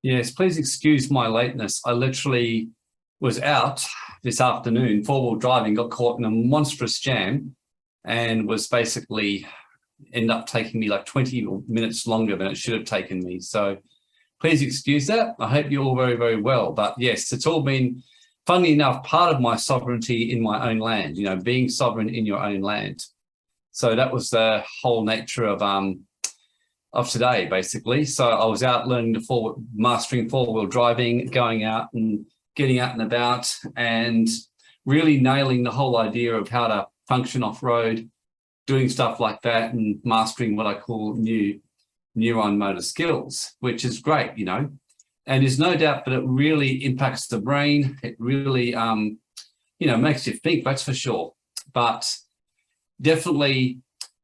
Yes, please excuse my lateness. I literally was out this afternoon, four-wheel driving, got caught in a monstrous jam and was basically ended up taking me like 20 minutes longer than it should have taken me. So please excuse that. I hope you're all very, very well. But yes, it's all been, funnily enough, part of my sovereignty in my own land, being sovereign in your own land. So that was the whole nature of today, basically. So I was out learning mastering four-wheel driving, going out and getting out and about and really nailing the whole idea of how to function off-road, doing stuff like that and mastering what I call new neuron motor skills, which is great, and there's no doubt that it really impacts the brain. It really, makes you think, that's for sure. But definitely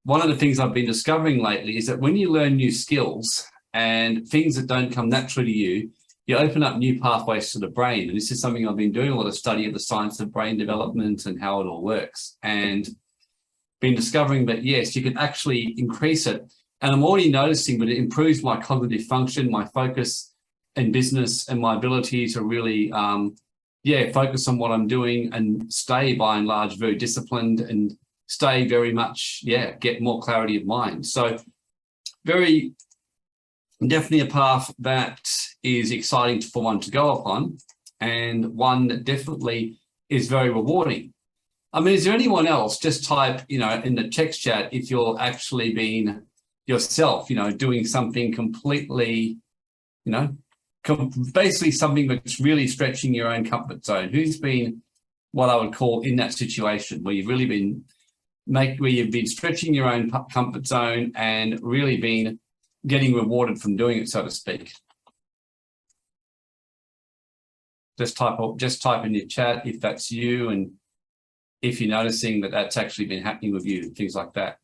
one of the things I've been discovering lately is that when you learn new skills and things that don't come naturally to you, you open up new pathways to the brain. And this is something I've been doing a lot of study of the science of brain development and how it all works. And been discovering that, yes, you can actually increase it. And I'm already noticing that it improves my cognitive function, my focus in business, and my ability to really, focus on what I'm doing and stay, by and large, very disciplined and stay very much, get more clarity of mind. So definitely a path that is exciting for one to go upon, and one that definitely is very rewarding. I mean, is there anyone else? Just type, in the text chat if you're actually being yourself, doing something completely, basically something that's really stretching your own comfort zone. Who's been what I would call in that situation where you've really been where you've been stretching your own comfort zone and really been getting rewarded from doing it, so to speak? Just type in your chat if that's you and if you're noticing that that's actually been happening with you, things like that.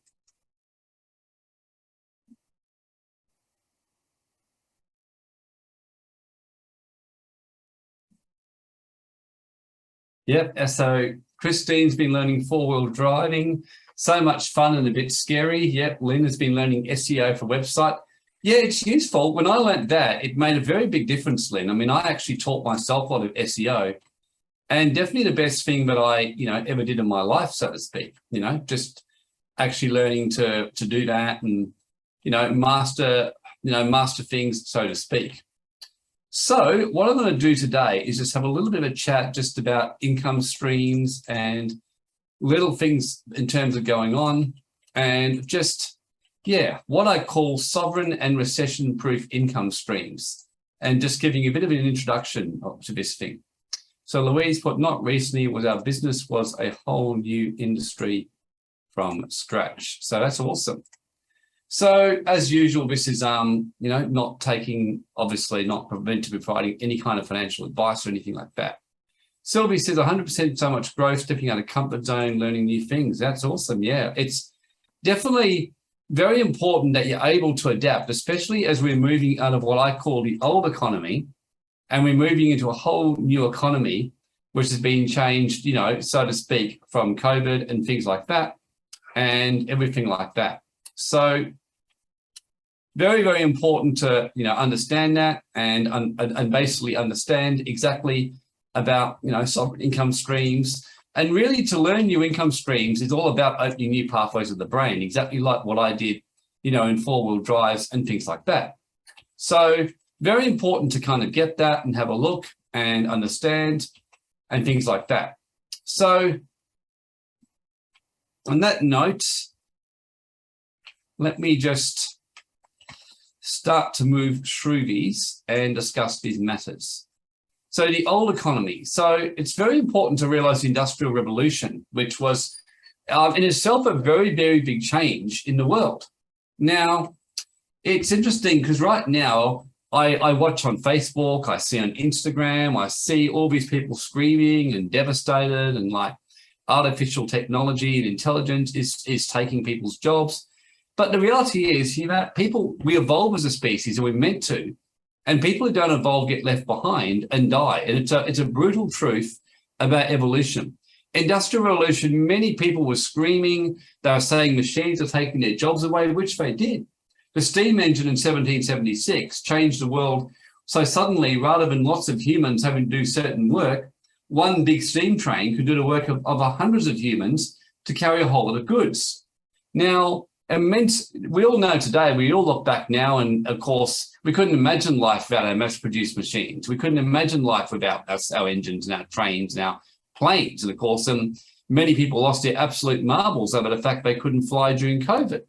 Yep, so Christine's been learning four-wheel driving. So much fun and a bit scary. Yep, Lynn has been learning SEO for website. Yeah, it's useful. When I learned that, it made a very big difference, Lynn. I mean, I actually taught myself a lot of SEO, and definitely the best thing that I, ever did in my life, so to speak, just actually learning to do that and, master things, so to speak. So what I'm going to do today is just have a little bit of a chat just about income streams and little things in terms of going on, and just, what I call sovereign and recession-proof income streams, and just giving you a bit of an introduction to this thing. So Louise put, not recently was our business was a whole new industry from scratch. So that's awesome. So as usual, this is, not taking, obviously not meant to be providing any kind of financial advice or anything like that. Sylvie says 100% so much growth, stepping out of comfort zone, learning new things. That's awesome. Yeah, it's definitely very important that you're able to adapt, especially as we're moving out of what I call the old economy and we're moving into a whole new economy, which has been changed, so to speak, from COVID and things like that and everything like that. So very, very important to, understand that and basically understand exactly about, sovereign income streams. And really to learn new income streams is all about opening new pathways of the brain, exactly like what I did, in four-wheel drives and things like that. So very important to kind of get that and have a look and understand and things like that. So on that note, let me just start to move through these and discuss these matters. So the old economy. So it's very important to realize the Industrial Revolution, which was in itself a very, very big change in the world. Now, it's interesting because right now I watch on Facebook, I see on Instagram, I see all these people screaming and devastated and like artificial technology and intelligence is taking people's jobs. But the reality is, we evolve as a species and we're meant to, and people who don't evolve get left behind and die. And it's a brutal truth about evolution. Industrial Revolution, many people were screaming, they were saying machines are taking their jobs away, which they did. The steam engine in 1776 changed the world So suddenly, rather than lots of humans having to do certain work, one big steam train could do the work of hundreds of humans to carry a whole lot of goods. Now, we all know today, we all look back now, and of course, we couldn't imagine life without our mass-produced machines. We couldn't imagine life without our engines and our trains and our planes. And of course, many people lost their absolute marbles over the fact they couldn't fly during COVID.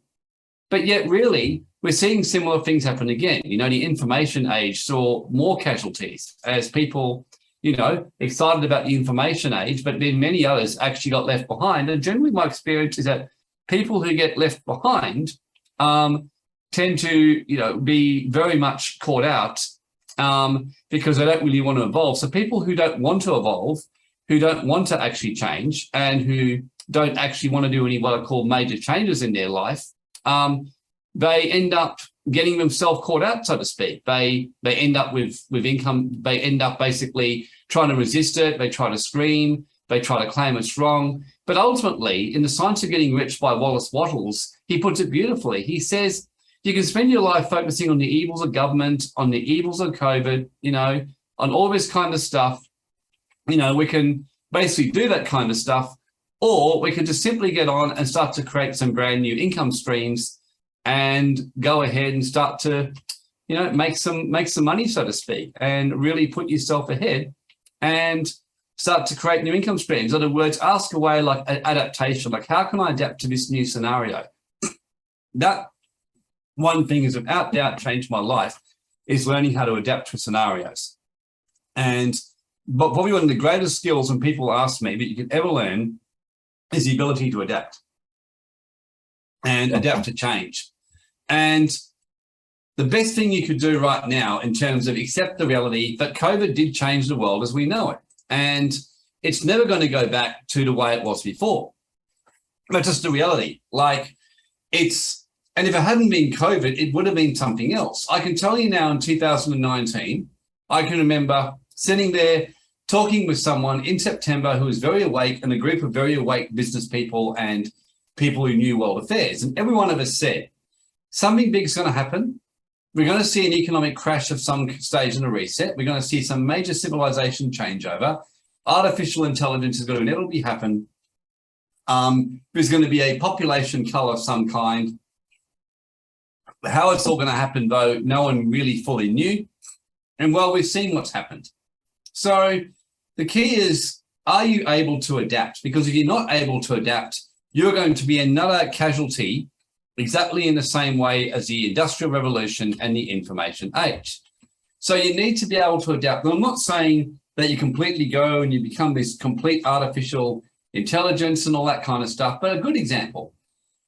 But yet, really, we're seeing similar things happen again. You know, the information age saw more casualties as people, you know, excited about the information age, but then many others actually got left behind. And generally, my experience is that people who get left behind tend to, you know, be very much caught out because they don't really want to evolve. So people who don't want to evolve, who don't want to actually change, and who don't actually want to do any what I call major changes in their life, they end up getting themselves caught out, so to speak. They end up with income. They end up basically trying to resist it. They try to scream. They try to claim it's wrong. But ultimately, in The Science of Getting Rich by Wallace Wattles, he puts it beautifully. He says, you can spend your life focusing on the evils of government, on the evils of COVID, you know, on all this kind of stuff. You know, we can basically do that kind of stuff, or we can just simply get on and start to create some brand new income streams and go ahead and start to, you know, make some money, so to speak, and really put yourself ahead and start to create new income streams. In other words, ask away like adaptation, like how can I adapt to this new scenario? That one thing is without doubt changed my life, is learning how to adapt to scenarios. But probably one of the greatest skills when people ask me that you could ever learn is the ability to adapt and adapt to change. And the best thing you could do right now in terms of accept the reality that COVID did change the world as we know it. And it's never going to go back to the way it was before. That's just the reality. Like and if it hadn't been COVID, it would have been something else. I can tell you now in 2019, I can remember sitting there talking with someone in September who was very awake, and a group of very awake business people and people who knew world affairs. And every one of us said, something big is going to happen. We're going to see an economic crash of some stage in a reset. We're going to see some major civilization changeover. Artificial intelligence is going to inevitably happen. There's going to be a population cull of some kind. How it's all going to happen, though, no one really fully knew. And well, we've seen what's happened. So the key is, are you able to adapt? Because if you're not able to adapt, you're going to be another casualty exactly in the same way as the Industrial Revolution and the information age. So you need to be able to adapt. And I'm not saying that you completely go and you become this complete artificial intelligence and all that kind of stuff, but a good example.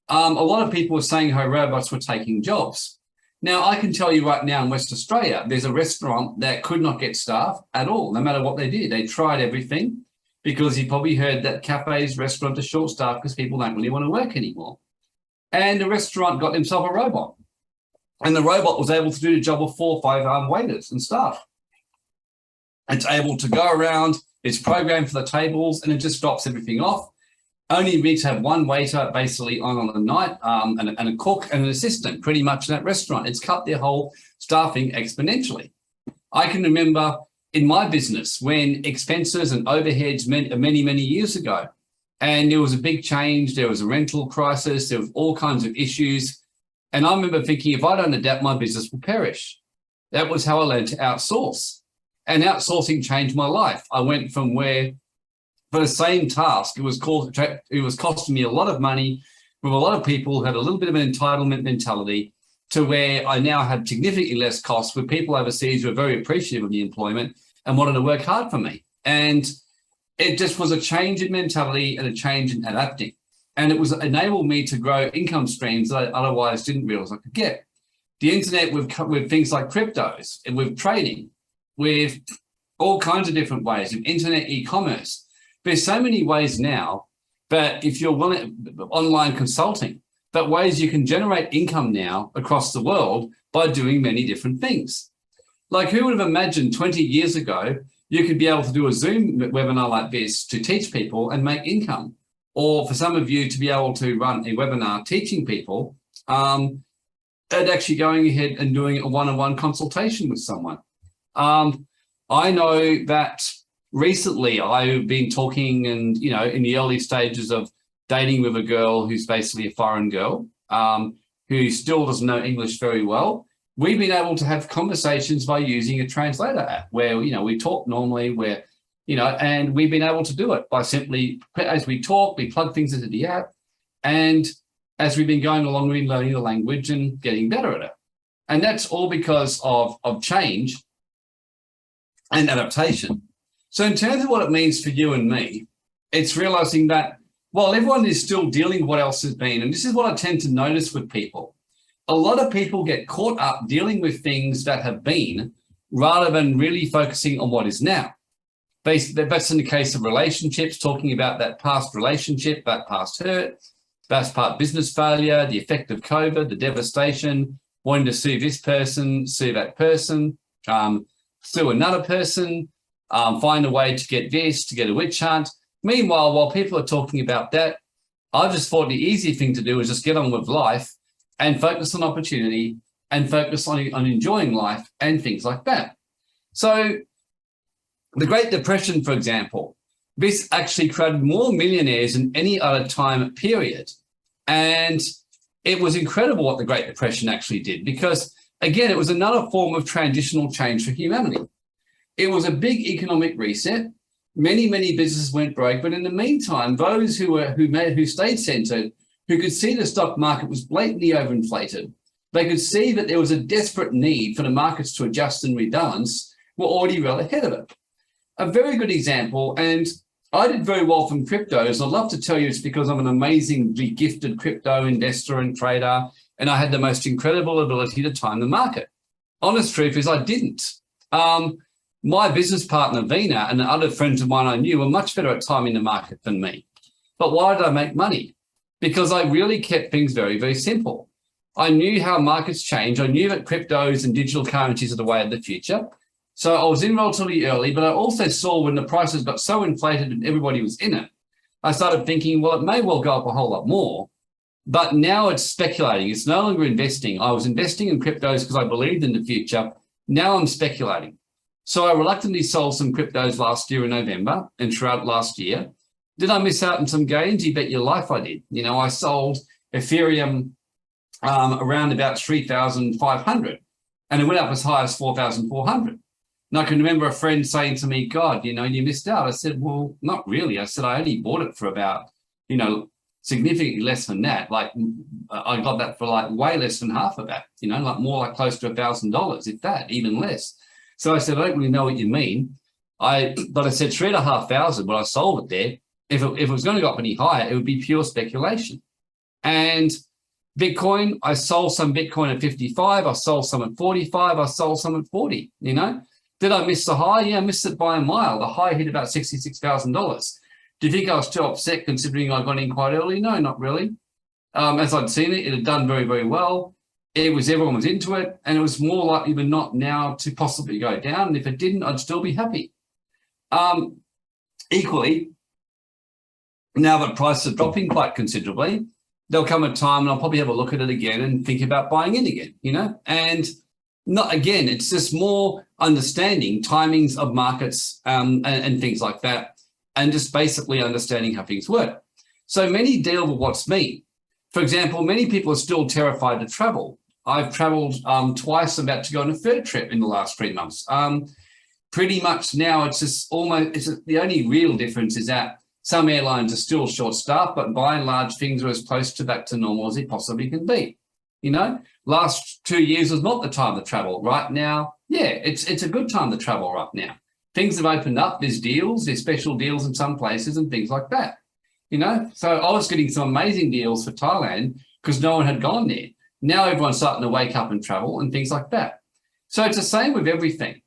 A lot of people were saying how robots were taking jobs. Now, I can tell you right now in West Australia, there's a restaurant that could not get staff at all, no matter what they did. They tried everything, because you probably heard that cafes, restaurants are short staffed because people don't really want to work anymore. And the restaurant got himself a robot. And the robot was able to do the job of 4 or 5 armed waiters and staff. It's able to go around, it's programmed for the tables, and it just drops everything off. Only needs to have one waiter basically on the night, and a cook and an assistant pretty much in that restaurant. It's cut their whole staffing exponentially. I can remember in my business when expenses and overheads many, many years ago, and there was a big change, there was a rental crisis, there was all kinds of issues. And I remember thinking, if I don't adapt, my business will perish. That was how I learned to outsource. And outsourcing changed my life. I went from where, for the same task, it was costing me a lot of money with a lot of people who had a little bit of an entitlement mentality, to where I now had significantly less costs with people overseas who were very appreciative of the employment and wanted to work hard for me. And it just was a change in mentality and a change in adapting. And it was enabled me to grow income streams that I otherwise didn't realize I could get. The internet with things like cryptos, and with trading, with all kinds of different ways, of internet e-commerce. There's so many ways now, but if you're willing, online consulting, but ways you can generate income now across the world by doing many different things. Like, who would have imagined 20 years ago, you could be able to do a Zoom webinar like this to teach people and make income? Or for some of you to be able to run a webinar teaching people and actually going ahead and doing a one-on-one consultation with someone. I know that recently I've been talking and, in the early stages of dating with a girl who's basically a foreign girl, who still doesn't know English very well. We've been able to have conversations by using a translator app where, we talk normally, and we've been able to do it by simply, as we talk, we plug things into the app. And as we've been going along, we've been learning the language and getting better at it. And that's all because of change and adaptation. So in terms of what it means for you and me, it's realizing that while everyone is still dealing with what else has been, and this is what I tend to notice with people, a lot of people get caught up dealing with things that have been rather than really focusing on what is now. That's in the case of relationships, talking about that past relationship, that past hurt, that past business failure, the effect of COVID, the devastation, wanting to sue this person, sue that person, sue another person, find a way to get this, to get a witch hunt. Meanwhile, while people are talking about that, I just thought the easy thing to do is just get on with life and focus on opportunity and focus on enjoying life and things like that. So the Great Depression, for example, this actually created more millionaires than any other time period. And it was incredible what the Great Depression actually did because, again, it was another form of transitional change for humanity. It was a big economic reset. Many businesses went broke, but in the meantime, those who stayed centered, who could see the stock market was blatantly overinflated, they could see that there was a desperate need for the markets to adjust and rebalance, were already well ahead of it. A very good example, and I did very well from cryptos. I'd love to tell you it's because I'm an amazingly gifted crypto investor and trader, and I had the most incredible ability to time the market. Honest truth is I didn't. My business partner, Vina, and the other friends of mine I knew were much better at timing the market than me. But why did I make money? Because I really kept things very, very simple. I knew how markets change. I knew that cryptos and digital currencies are the way of the future. So I was in relatively early, but I also saw when the prices got so inflated and everybody was in it, I started thinking, well, it may well go up a whole lot more. But now it's speculating. It's no longer investing. I was investing in cryptos because I believed in the future. Now I'm speculating. So I reluctantly sold some cryptos last year in November and throughout last year. Did I miss out on some gains? You bet your life I did. I sold Ethereum around about 3,500 and it went up as high as 4,400. And I can remember a friend saying to me, God, you missed out. I said, well, not really. I said, I only bought it for about, significantly less than that. Like I got that for like way less than half of that, more like close to $1,000, if that, even less. So I said, I don't really know what you mean. But I said 3,500 when I sold it there. If it was going to go up any higher, it would be pure speculation. And Bitcoin, I sold some Bitcoin at 55. I sold some at 45. I sold some at 40, Did I miss the high? Yeah, I missed it by a mile. The high hit about $66,000. Do you think I was too upset considering I got in quite early? No, not really. As I'd seen it, it had done very, very well. Everyone was into it, and it was more likely than not now to possibly go down. And if it didn't, I'd still be happy. Equally, now that prices are dropping quite considerably, there'll come a time and I'll probably have a look at it again and think about buying in again, And not again, it's just more understanding timings of markets and things like that, and just basically understanding how things work. So many deal with what's me. For example, many people are still terrified to travel. I've traveled twice. I'm about to go on a third trip in the last 3 months. Pretty much now it's just the only real difference is that some airlines are still short-staffed, but by and large, things are as close to back to normal as it possibly can be. Last 2 years was not the time to travel. Right now, yeah, it's a good time to travel right now. Things have opened up. There's deals, there's special deals in some places and things like that. So I was getting some amazing deals for Thailand because no one had gone there. Now everyone's starting to wake up and travel and things like that. So it's the same with everything.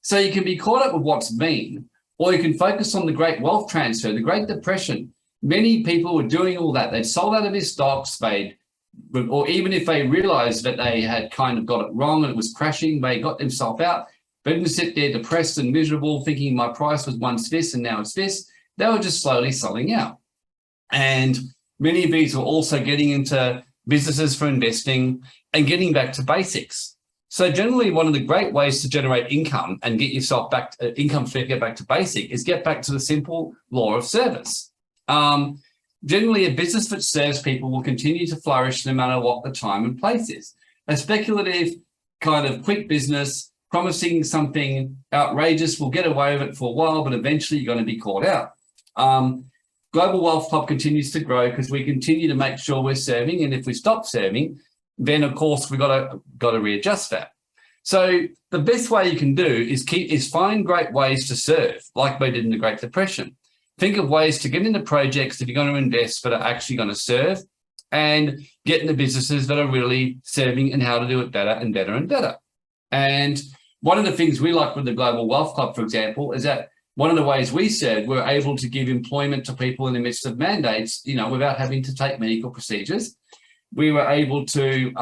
So you can be caught up with what's been, or you can focus on the great wealth transfer, the Great Depression. Many people were doing all that. They'd sold out of their stocks, or even if they realized that they had kind of got it wrong and it was crashing, they got themselves out. They didn't sit there depressed and miserable thinking my price was once this and now it's this. They were just slowly selling out. And many of these were also getting into businesses for investing and getting back to basics. So generally, one of the great ways to generate income and get yourself back to income stream, get back to basic, is get back to the simple law of service. Generally, a business that serves people will continue to flourish no matter what the time and place is. A speculative kind of quick business promising something outrageous will get away with it for a while, but eventually you're going to be caught out. Global Wealth Club continues to grow because we continue to make sure we're serving, and if we stop serving, then of course we've got to readjust that. So the best way you can do is find great ways to serve, like we did in the Great Depression. Think of ways to get into projects that you're going to invest but are actually going to serve, and get into businesses that are really serving and how to do it better and better and better. And one of the things we like with the Global Wealth Club, for example, is that one of the ways we said we're able to give employment to people in the midst of mandates, without having to take medical procedures. We were able to,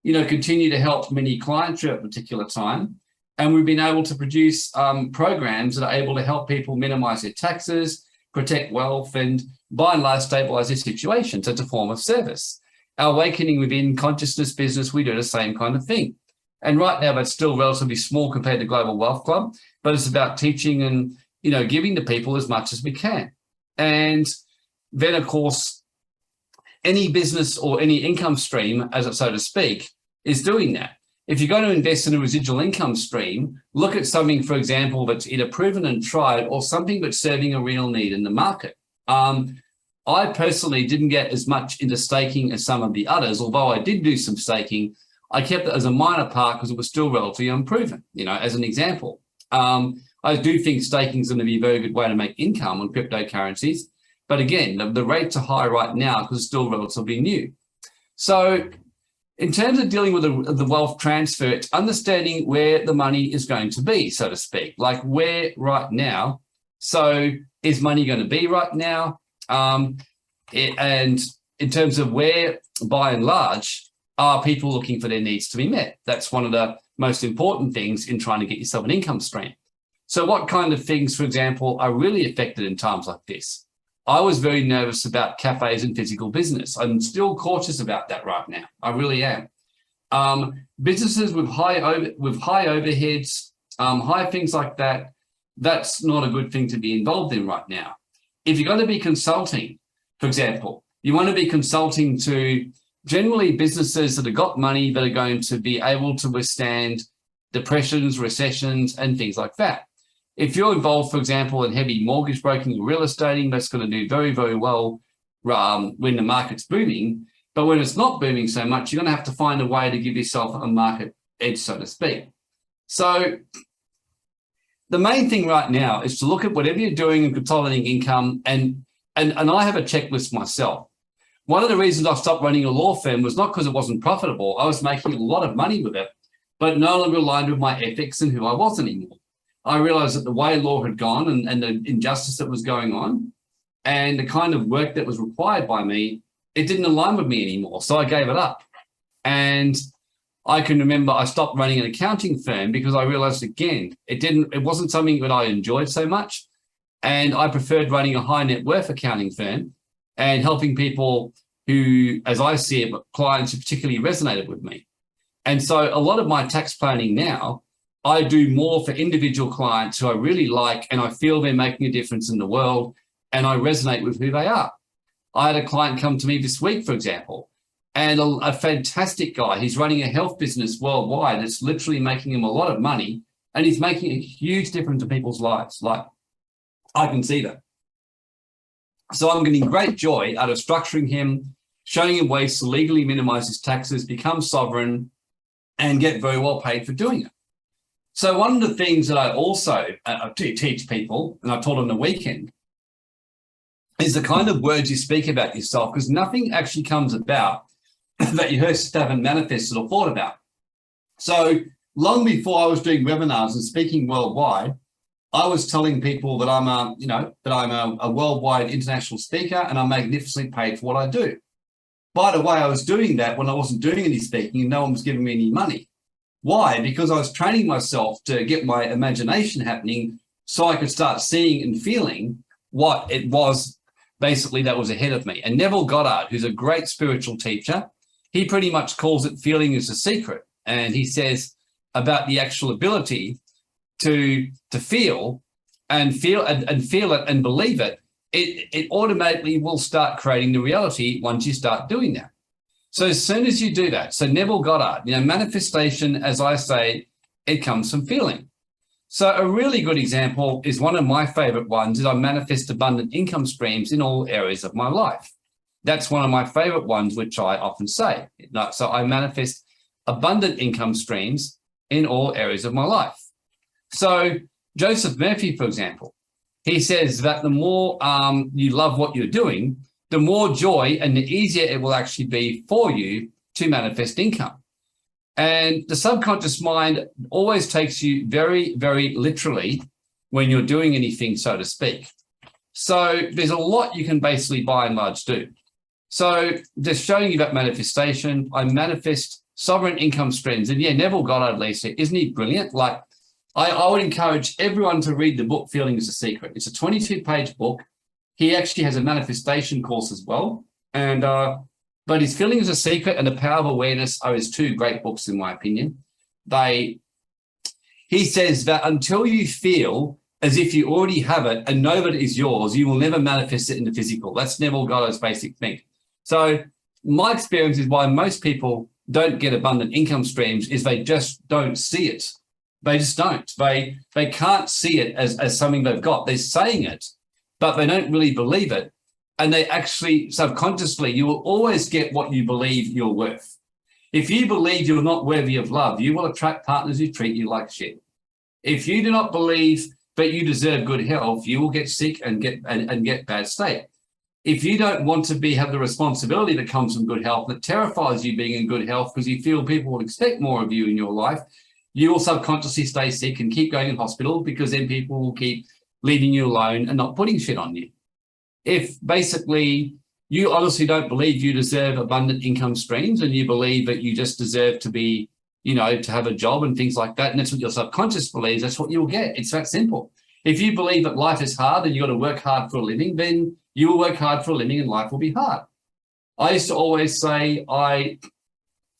continue to help many clients through a particular time. And we've been able to produce programs that are able to help people minimize their taxes, protect wealth, and by and large, stabilize their situation. So it's a form of service. Our Awakening Within Consciousness business, we do the same kind of thing. And right now, that's still relatively small compared to Global Wealth Club, but it's about teaching and, giving to people as much as we can. And then, of course, any business or any income stream, so to speak, is doing that. If you're going to invest in a residual income stream, look at something, for example, that's either proven and tried or something that's serving a real need in the market. I personally didn't get as much into staking as some of the others, although I did do some staking. I kept it as a minor part because it was still relatively unproven, as an example. I do think staking is going to be a very good way to make income on cryptocurrencies. But again, the rates are high right now because it's still relatively new. So in terms of dealing with the wealth transfer, it's understanding where the money is going to be, so to speak, like where right now. So is money going to be right now? And in terms of where, by and large, are people looking for their needs to be met? That's one of the most important things in trying to get yourself an income stream. So what kind of things, for example, are really affected in times like this? I was very nervous about cafes and physical business. I'm still cautious about that right now. I really am. Businesses with high overheads, high things like that, that's not a good thing to be involved in right now. If you're going to be consulting, for example, you want to be consulting to generally businesses that have got money that are going to be able to withstand depressions, recessions, and things like that. If you're involved, for example, in heavy mortgage broking or real estating, that's going to do very, very well when the market's booming. But when it's not booming so much, you're going to have to find a way to give yourself a market edge, so to speak. So the main thing right now is to look at whatever you're doing in consolidating income. And I have a checklist myself. One of the reasons I stopped running a law firm was not because it wasn't profitable. I was making a lot of money with it, but no longer aligned with my ethics and who I was anymore. I realized that the way law had gone and the injustice that was going on and the kind of work that was required by me, it didn't align with me anymore. So I gave it up. And I can remember I stopped running an accounting firm because I realized, again, it wasn't something that I enjoyed so much. And I preferred running a high net worth accounting firm and helping people who, as I see it, clients who particularly resonated with me. And so a lot of my tax planning now, I do more for individual clients who I really like and I feel they're making a difference in the world and I resonate with who they are. I had a client come to me this week, for example, and a fantastic guy. He's running a health business worldwide. It's literally making him a lot of money and he's making a huge difference in people's lives. Like, I can see that. So I'm getting great joy out of structuring him, showing him ways to legally minimize his taxes, become sovereign, and get very well paid for doing it. So one of the things that I also teach people, and I taught on the weekend, is the kind of words you speak about yourself, because nothing actually comes about that you haven't manifested or thought about. So long before I was doing webinars and speaking worldwide, I was telling people that I'm a worldwide international speaker and I'm magnificently paid for what I do. By the way, I was doing that when I wasn't doing any speaking and no one was giving me any money. Why? Because I was training myself to get my imagination happening so I could start seeing and feeling what it was basically that was ahead of me. And Neville Goddard, who's a great spiritual teacher, he pretty much calls it feeling is a secret. and he says about the actual ability to feel and feel it and believe it, it automatically will start creating the reality once you start doing that. So as soon as you do that, so Neville Goddard, manifestation, as I say, it comes from feeling. So a really good example is one of my favorite ones is I manifest abundant income streams in all areas of my life. That's one of my favorite ones, which I often say. So I manifest abundant income streams in all areas of my life. So Joseph Murphy, for example, he says that the more you love what you're doing, the more joy and the easier it will actually be for you to manifest income. And the subconscious mind always takes you very, very literally when you're doing anything, so to speak. So there's a lot you can basically by and large do. So just showing you that manifestation, I manifest sovereign income streams. And yeah, Neville Goddard, Lisa, isn't he brilliant? Like, I would encourage everyone to read the book, Feeling is a Secret. It's a 22-page book. He actually has a manifestation course as well. And but his Feeling is a Secret and The Power of Awareness are his two great books, in my opinion. He says that until you feel as if you already have it and know that it is yours, you will never manifest it in the physical. That's Neville Goddard's basic thing. So my experience is why most people don't get abundant income streams is they just don't see it. They just don't. They can't see it as something they've got. They're saying it, but they don't really believe it. And they actually, subconsciously, you will always get what you believe you're worth. If you believe you're not worthy of love, you will attract partners who treat you like shit. If you do not believe that you deserve good health, you will get sick and get bad state. If you don't want to have the responsibility that comes from good health, that terrifies you being in good health because you feel people will expect more of you in your life, you will subconsciously stay sick and keep going in hospital because then people will keep leaving you alone and not putting shit on you. If basically you honestly don't believe you deserve abundant income streams and you believe that you just deserve to be, to have a job and things like that, and that's what your subconscious believes, that's what you'll get. It's that simple. If you believe that life is hard and you've got to work hard for a living, then you will work hard for a living and life will be hard. I used to always say,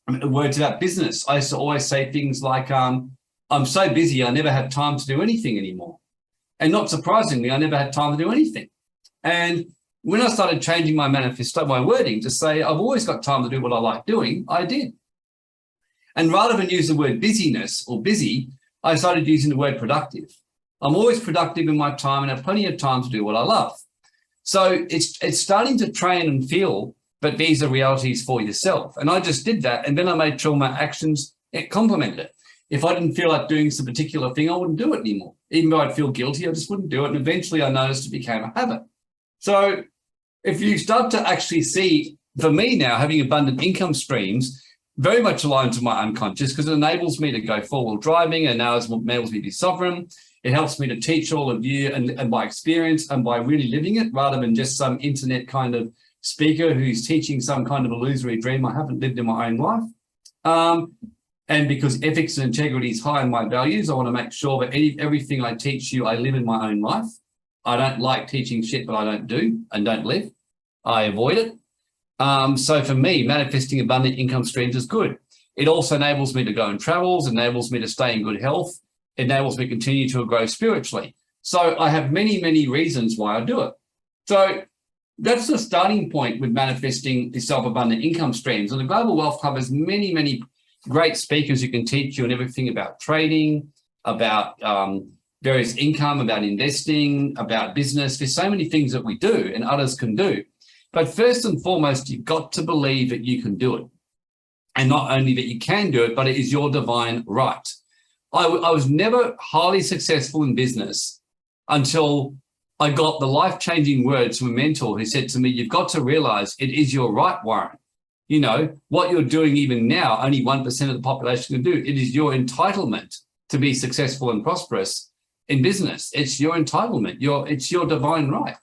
words about business. I used to always say things like, I'm so busy, I never have time to do anything anymore. And not surprisingly, I never had time to do anything. And when I started changing my manifesto, my wording to say, I've always got time to do what I like doing, I did. And rather than use the word busyness or busy, I started using the word productive. I'm always productive in my time and have plenty of time to do what I love. So it's starting to train and feel that these are realities for yourself. And I just did that. And then I made sure my actions complemented it. If I didn't feel like doing some particular thing, I wouldn't do it anymore. Even though I'd feel guilty, I just wouldn't do it. And eventually I noticed it became a habit. So if you start to actually see, for me now, having abundant income streams, very much aligned to my unconscious because it enables me to go four-wheel driving and now it enables me to be sovereign. It helps me to teach all of you and by experience and by really living it rather than just some internet kind of speaker who's teaching some kind of illusory dream I haven't lived in my own life. And because ethics and integrity is high in my values, I want to make sure that everything I teach you, I live in my own life. I don't like teaching shit that I don't do and don't live. I avoid it. So for me, manifesting abundant income streams is good. It also enables me to go on travels, enables me to stay in good health, enables me to continue to grow spiritually. So I have many, many reasons why I do it. So that's the starting point with manifesting the self-abundant income streams. And the Global Wealth Club has many, many great speakers who can teach you and everything about trading, about various income, about investing, about business. There's so many things that we do and others can do. But first and foremost, you've got to believe that you can do it. And not only that you can do it, but it is your divine right. I was never highly successful in business until I got the life-changing words from a mentor who said to me, you've got to realize it is your right, Warren. What you're doing even now, only 1% of the population can do. It is your entitlement to be successful and prosperous in business. It's your entitlement. It's your divine right.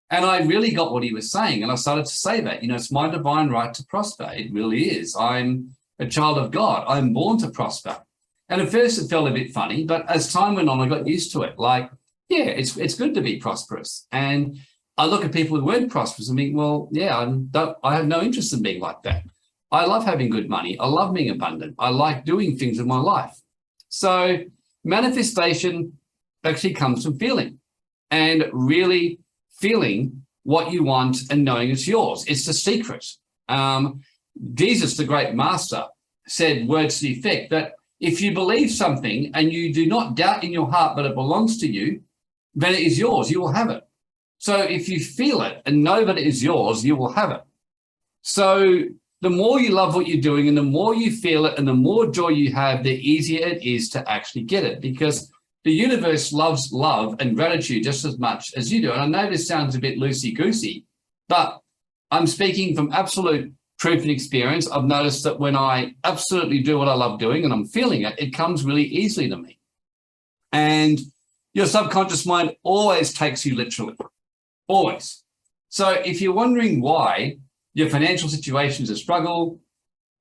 And I really got what he was saying. And I started to say that, it's my divine right to prosper. It really is. I'm a child of God. I'm born to prosper. And at first it felt a bit funny, but as time went on, I got used to it. Like, yeah, it's good to be prosperous. And I look at people who weren't prosperous and think, well, yeah, I have no interest in being like that. I love having good money. I love being abundant. I like doing things in my life. So manifestation actually comes from feeling, and really feeling what you want and knowing it's yours. It's the secret. Jesus, the great master, said words to the effect that if you believe something and you do not doubt in your heart that it belongs to you, then it is yours. You will have it. So if you feel it and know that it is yours, you will have it. So the more you love what you're doing and the more you feel it and the more joy you have, the easier it is to actually get it, because the universe loves love and gratitude just as much as you do. And I know this sounds a bit loosey-goosey, but I'm speaking from absolute truth and experience. I've noticed that when I absolutely do what I love doing and I'm feeling it, it comes really easily to me. And your subconscious mind always takes you literally, always. So if you're wondering why your financial situation is a struggle,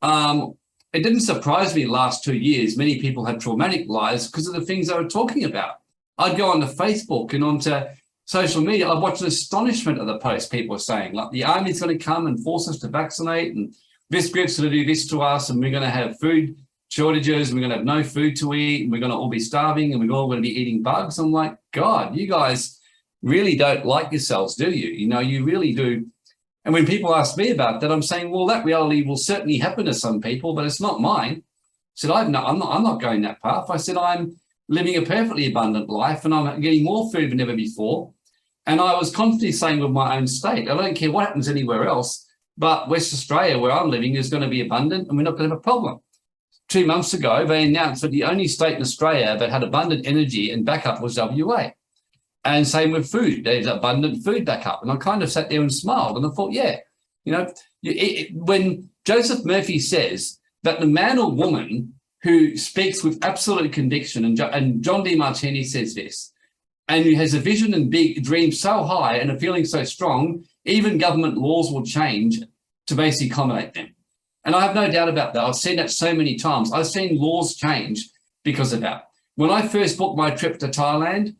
it didn't surprise me the last 2 years. Many people had traumatic lives because of the things they were talking about. I'd go onto Facebook and onto social media. I'd watch an astonishment of the posts people were saying, like the army's going to come and force us to vaccinate, and this group's going to do this to us, and we're going to have food shortages, and we're going to have no food to eat, and we're going to all be starving, and we're all going to be eating bugs. I'm like, God, you guys really don't like yourselves, do you? You know, you really do. And when people ask me about that, I'm saying, well, that reality will certainly happen to some people, but it's not mine. I said, I'm not going that path. I said, I'm living a perfectly abundant life, and I'm getting more food than ever before. And I was constantly saying with my own state, I don't care what happens anywhere else, but West Australia, where I'm living, is going to be abundant and we're not going to have a problem. 2 months ago, they announced that the only state in Australia that had abundant energy and backup was WA. And same with food. There's abundant food backup. And I kind of sat there and smiled, and I thought, yeah, you know, when Joseph Murphy says that the man or woman who speaks with absolute conviction, and John DeMartini says this, and who has a vision and big dreams so high and a feeling so strong, even government laws will change to basically accommodate them. And I have no doubt about that. I've seen that so many times. I've seen laws change because of that. When I first booked my trip to Thailand,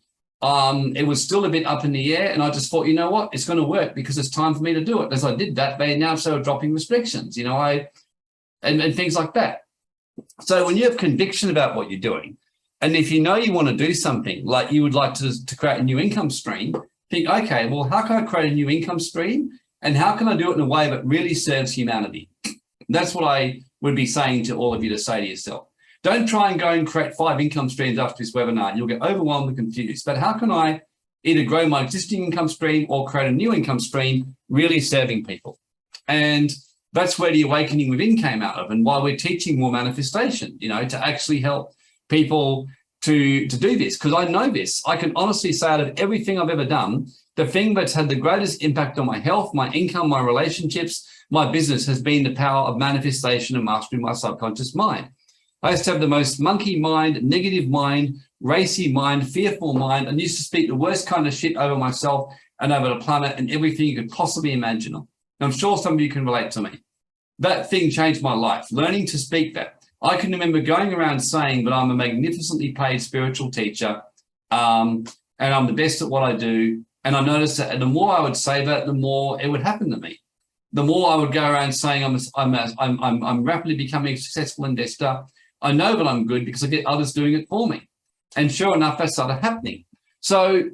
it was still a bit up in the air, and I just thought, you know what, it's going to work because it's time for me to do it. As I did that, they announced they were dropping restrictions, you know, and things like that. So when you have conviction about what you're doing, and if you know you want to do something, like you would like to create a new income stream, think, okay, well, how can I create a new income stream, and how can I do it in a way that really serves humanity? That's what I would be saying to all of you to say to yourself. Don't try and go and create 5 income streams after this webinar. You'll get overwhelmed and confused. But how can I either grow my existing income stream or create a new income stream really serving people? And that's where the Awakening Within came out of, and why we're teaching more manifestation, you know, to actually help people to do this. Because I know this. I can honestly say out of everything I've ever done, the thing that's had the greatest impact on my health, my income, my relationships, my business has been the power of manifestation and mastering my subconscious mind. I used to have the most monkey mind, negative mind, racy mind, fearful mind, and used to speak the worst kind of shit over myself and over the planet and everything you could possibly imagine. And I'm sure some of you can relate to me. That thing changed my life, learning to speak that. I can remember going around saying that I'm a magnificently paid spiritual teacher, and I'm the best at what I do. And I noticed that the more I would say that, the more it would happen to me. The more I would go around saying I'm rapidly becoming a successful investor. I know that I'm good because I get others doing it for me. And sure enough, that started happening. So,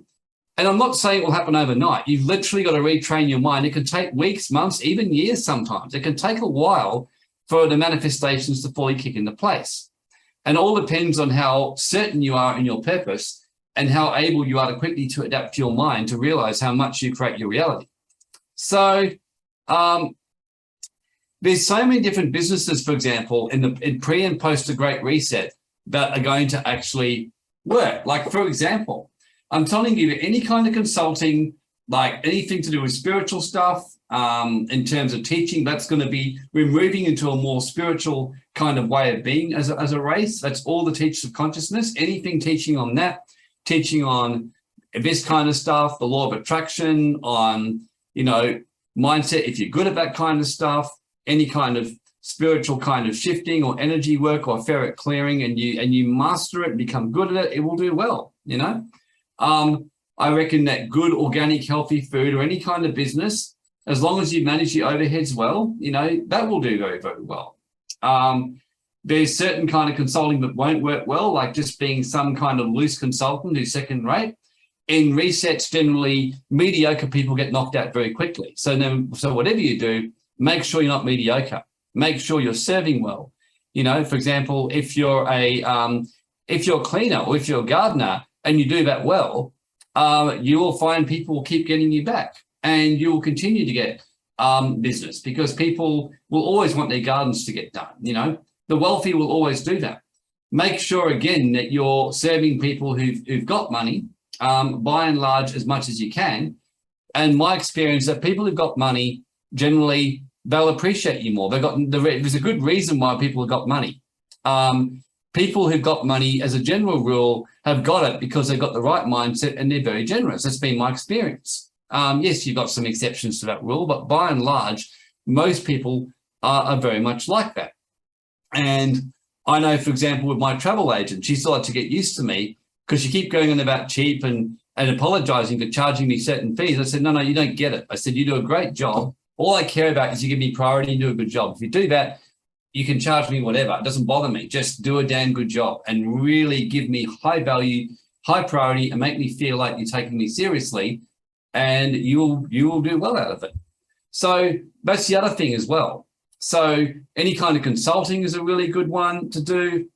and I'm not saying it will happen overnight. You've literally got to retrain your mind. It can take weeks, months, even years sometimes. It can take a while for the manifestations to fully kick into place. And all depends on how certain you are in your purpose and how able you are to quickly to adapt to your mind to realize how much you create your reality. So, there's so many different businesses, for example, in pre and post the Great Reset that are going to actually work. Like, for example, I'm telling you, any kind of consulting, like anything to do with spiritual stuff, in terms of teaching, that's going to be, we're moving into a more spiritual kind of way of being as a race. That's all the teachers of consciousness, anything teaching on that, teaching on this kind of stuff, the law of attraction, on, you know, mindset, if you're good at that kind of stuff, any kind of spiritual kind of shifting or energy work or ferret clearing, and you master it and become good at it, it will do well, you know. I reckon that good, organic, healthy food or any kind of business as long as you manage your overheads well, that will do very, very well. There's certain kind of consulting that won't work well, like just being some kind of loose consultant who's second rate. In resets, generally, mediocre people get knocked out very quickly. So whatever you do, make sure you're not mediocre. Make sure you're serving well. For example, if you're a cleaner or if you're a gardener and you do that well, you will find people will keep getting you back, and you will continue to get business, because people will always want their gardens to get done. The wealthy will always do that. Make sure, again, that you're serving people who've got money, by and large, as much as you can. And my experience that people who've got money, generally, they'll appreciate you more. There's a good reason why people have got money. People who've got money, as a general rule, have got it because they've got the right mindset and they're very generous. That's been my experience. Yes, you've got some exceptions to that rule, but by and large, most people are very much like that. And I know, for example, with my travel agent, she still had to get used to me because she keep going on about cheap and apologizing for charging me certain fees. I said, no, you don't get it. I said, you do a great job. All I care about is you give me priority and do a good job. If you do that, you can charge me whatever. It doesn't bother me. Just do a damn good job and really give me high value, high priority, and make me feel like you're taking me seriously, and you will do well out of it. So that's the other thing as well. So any kind of consulting is a really good one to do.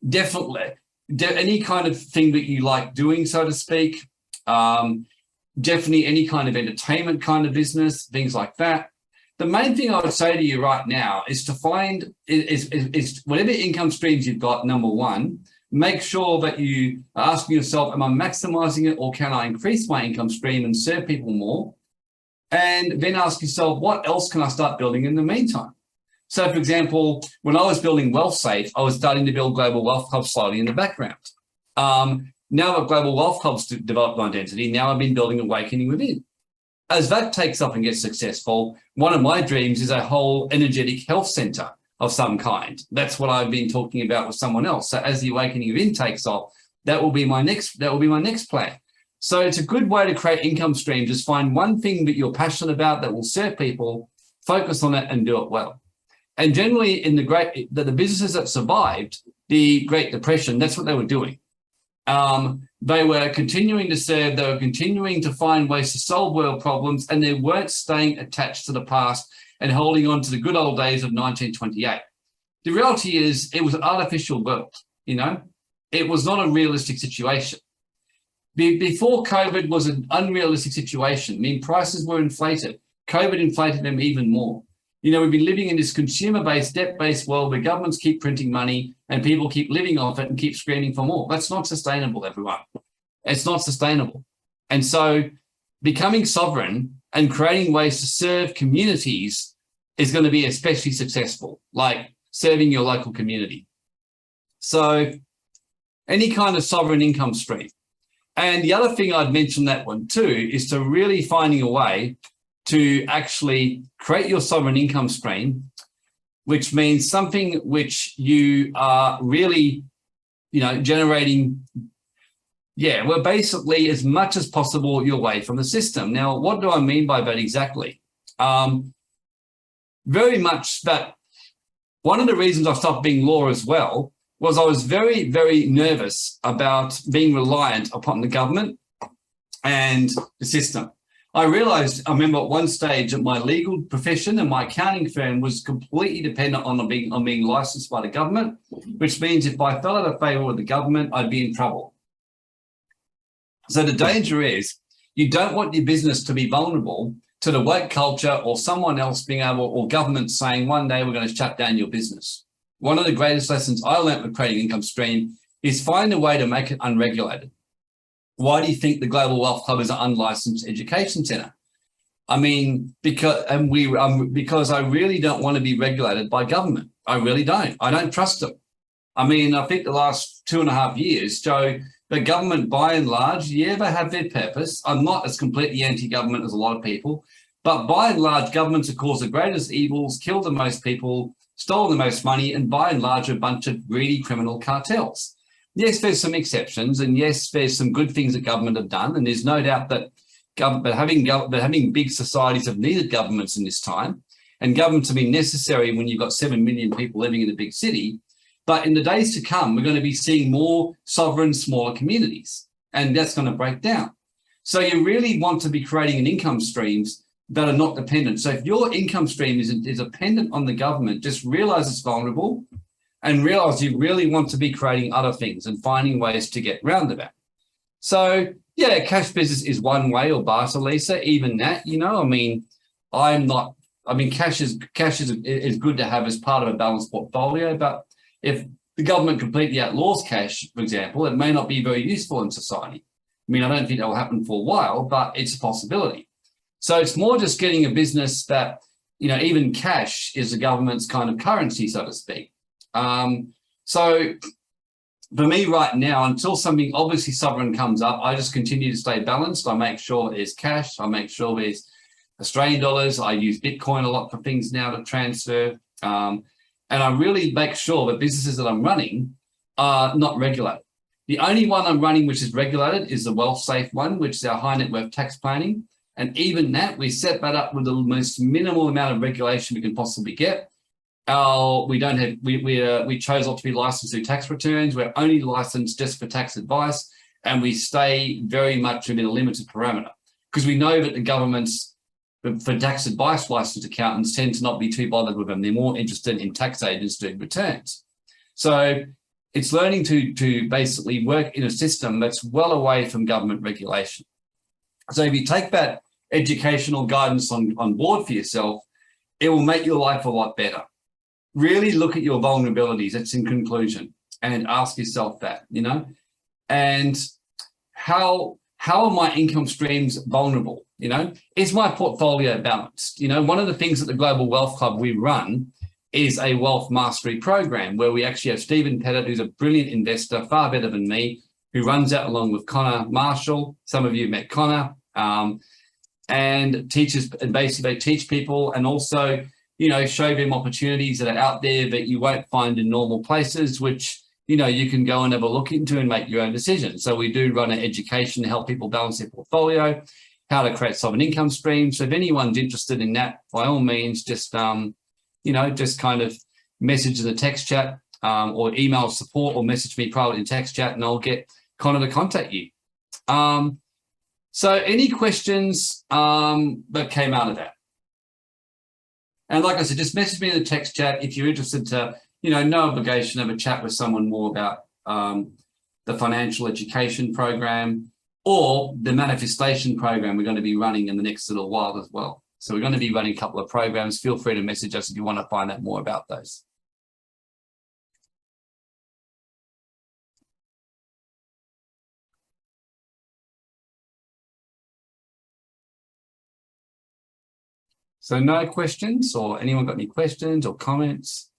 Definitely. Any kind of thing that you like doing, so to speak. Definitely any kind of entertainment kind of business, things like that. The main thing I would say to you right now is to find is whatever income streams you've got, number one, make sure that you are asking yourself, am I maximizing it, or can I increase my income stream and serve people more? And then ask yourself, what else can I start building in the meantime? So, for example, when I was building WealthSafe, I was starting to build Global Wealth Club slowly in the background. Now that Global Wealth Club's developed my identity, now I've been building Awakening Within. As that takes off and gets successful, one of my dreams is a whole energetic health center of some kind. That's what I've been talking about with someone else. So as the Awakening Within takes off, that will be my next plan. So it's a good way to create income streams. Just find one thing that you're passionate about that will serve people, focus on it, and do it well. And generally, in the businesses that survived the Great Depression, that's what they were doing. They were continuing to serve, they were continuing to find ways to solve world problems, and they weren't staying attached to the past and holding on to the good old days of 1928. The reality is it was an artificial world, It was not a realistic situation. Before COVID was an unrealistic situation. I mean, prices were inflated. COVID inflated them even more. We've been living in this consumer-based, debt-based world where governments keep printing money and people keep living off it and keep screaming for more. That's not sustainable, everyone. It's not sustainable. And so becoming sovereign and creating ways to serve communities is going to be especially successful, like serving your local community. So any kind of sovereign income stream. And the other thing I'd mention that one too is to really finding a way to actually create your sovereign income stream, which means something which you are really, generating, basically as much as possible your way from the system. Now, what do I mean by that exactly? Very much that one of the reasons I stopped being law as well was I was very, very nervous about being reliant upon the government and the system. I remember at one stage that my legal profession and my accounting firm was completely dependent on being licensed by the government, which means if I fell out of favor with the government, I'd be in trouble. So the danger is you don't want your business to be vulnerable to the woke culture or someone else being able, or government saying one day we're going to shut down your business. One of the greatest lessons I learned with creating income stream is find a way to make it unregulated. Why do you think the Global Wealth Club is an unlicensed education center? I mean, because I really don't want to be regulated by government. I really don't. I don't trust them. I mean, I think the last 2.5 years show the government, by and large, they have their purpose. I'm not as completely anti-government as a lot of people, but by and large, governments have caused the greatest evils, killed the most people, stole the most money, and by and large, a bunch of greedy criminal cartels. Yes, there's some exceptions, and yes, there's some good things that government have done, and there's no doubt that having big societies have needed governments in this time, and governments have been necessary when you've got 7 million people living in a big city. But in the days to come, we're going to be seeing more sovereign, smaller communities, and that's going to break down. So you really want to be creating an income streams that are not dependent. So if your income stream is dependent on the government, just realize it's vulnerable and realize you really want to be creating other things and finding ways to get around that. So yeah, cash business is one way, or barter, Lisa, even that, cash is good to have as part of a balanced portfolio, but if the government completely outlaws cash, for example, it may not be very useful in society. I don't think that will happen for a while, but it's a possibility. So it's more just getting a business that, even cash is the government's kind of currency, so to speak. So for me right now, until something obviously sovereign comes up, I just continue to stay balanced. I make sure there's cash. I make sure there's Australian dollars. I use Bitcoin a lot for things now to transfer. And I really make sure that businesses that I'm running are not regulated. The only one I'm running which is regulated is the wealth safe one, which is our high net worth tax planning. And even that, we set that up with the most minimal amount of regulation we can possibly get. We chose not to be licensed to do tax returns. We're only licensed just for tax advice, and we stay very much within a limited parameter because we know that the government's, for tax advice licensed accountants, tend to not be too bothered with them. They're more interested in tax agents doing returns. So it's learning to basically work in a system that's well away from government regulation. So if you take that educational guidance on board for yourself, it will make your life a lot better. Really look at your vulnerabilities. That's in conclusion, and ask yourself that, and how are my income streams vulnerable? Is my portfolio balanced? One of the things at the Global Wealth Club we run is a wealth mastery program where we actually have Stephen Pettit, who's a brilliant investor, far better than me, who runs that along with Connor Marshall. Some of you have met Connor, and teaches, and basically they teach people and also, show them opportunities that are out there that you won't find in normal places, which, you can go and have a look into and make your own decisions. So we do run an education to help people balance their portfolio, how to create sovereign income streams. So if anyone's interested in that, by all means, just kind of message in the text chat or email support or message me privately in text chat, and I'll get Connor to contact you. So any questions that came out of that? And like I said, just message me in the text chat if you're interested to, no obligation, have a chat with someone more about the financial education program or the manifestation program we're going to be running in the next little while as well. So we're going to be running a couple of programs. Feel free to message us if you want to find out more about those. So no questions, or anyone got any questions or comments?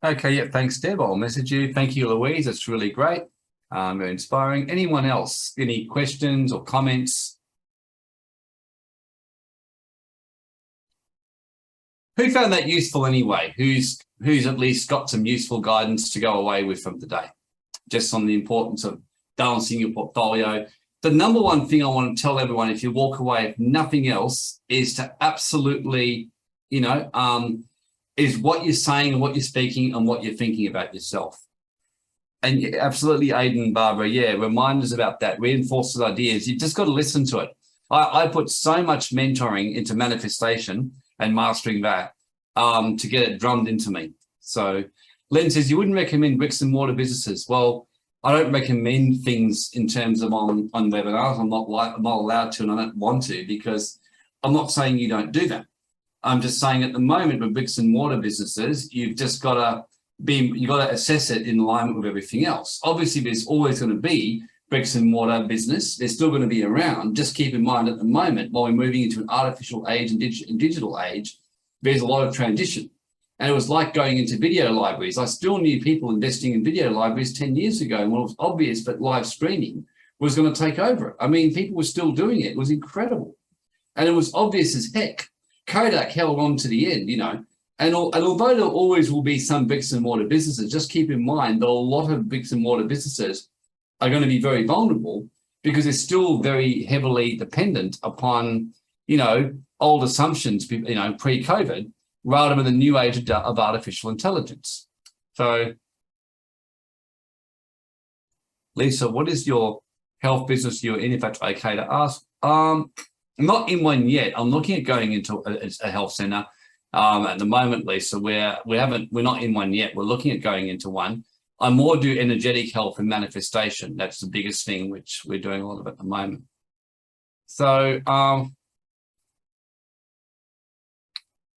Okay, yeah, thanks, Deb. I'll message you. Thank you, Louise. That's really great. Very inspiring. Anyone else? Any questions or comments? Who found that useful anyway? Who's at least got some useful guidance to go away with from today? Just on the importance of balancing your portfolio. The number one thing I want to tell everyone, if you walk away, if nothing else, is to absolutely, is what you're saying and what you're speaking and what you're thinking about yourself. And absolutely, Aidan, Barbara, yeah, remind us about that, reinforce those ideas. You've just got to listen to it. I put so much mentoring into manifestation and mastering that to get it drummed into me. So Len says, you wouldn't recommend bricks and mortar businesses. Well, I don't recommend things in terms of on webinars. I'm not allowed to, and I don't want to, because I'm not saying you don't do that. I'm just saying at the moment with bricks and mortar businesses, you've just got to assess it in alignment with everything else. Obviously, there's always going to be bricks and mortar business. They're still going to be around. Just keep in mind at the moment, while we're moving into an artificial age and digital age, there's a lot of transition. And it was like going into video libraries. I still knew people investing in video libraries 10 years ago, and it was obvious that live streaming was going to take over it. I mean, people were still doing it. It was incredible. And it was obvious as heck. Kodak held on to the end, you know. And although there always will be some bricks and mortar businesses, just keep in mind that a lot of bricks and mortar businesses are going to be very vulnerable because they're still very heavily dependent upon, you know, old assumptions, you know, pre-COVID, rather than the new age of artificial intelligence. So, Lisa, what is your health business you're in, if that's okay to ask? Not in one yet. I'm looking at going into a health center at the moment, Lisa. We're not in one yet. We're looking at going into one. I more do energetic health and manifestation. That's the biggest thing which we're doing a lot of at the moment. So,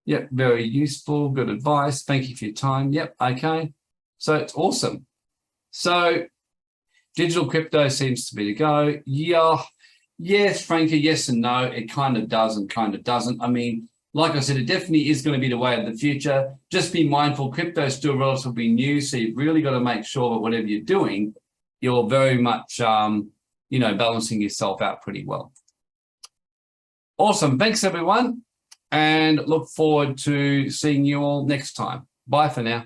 yep, very useful, good advice. Thank you for your time. Yep, okay. So it's awesome. So digital crypto seems to be the go. Yeah, yes, Frankie, yes and no. It kind of does and kind of doesn't. I mean, like I said, it definitely is going to be the way of the future. Just be mindful, crypto is still relatively new, so you've really got to make sure that whatever you're doing, you're very much, you know, balancing yourself out pretty well. Awesome. Thanks, everyone, and look forward to seeing you all next time. Bye for now.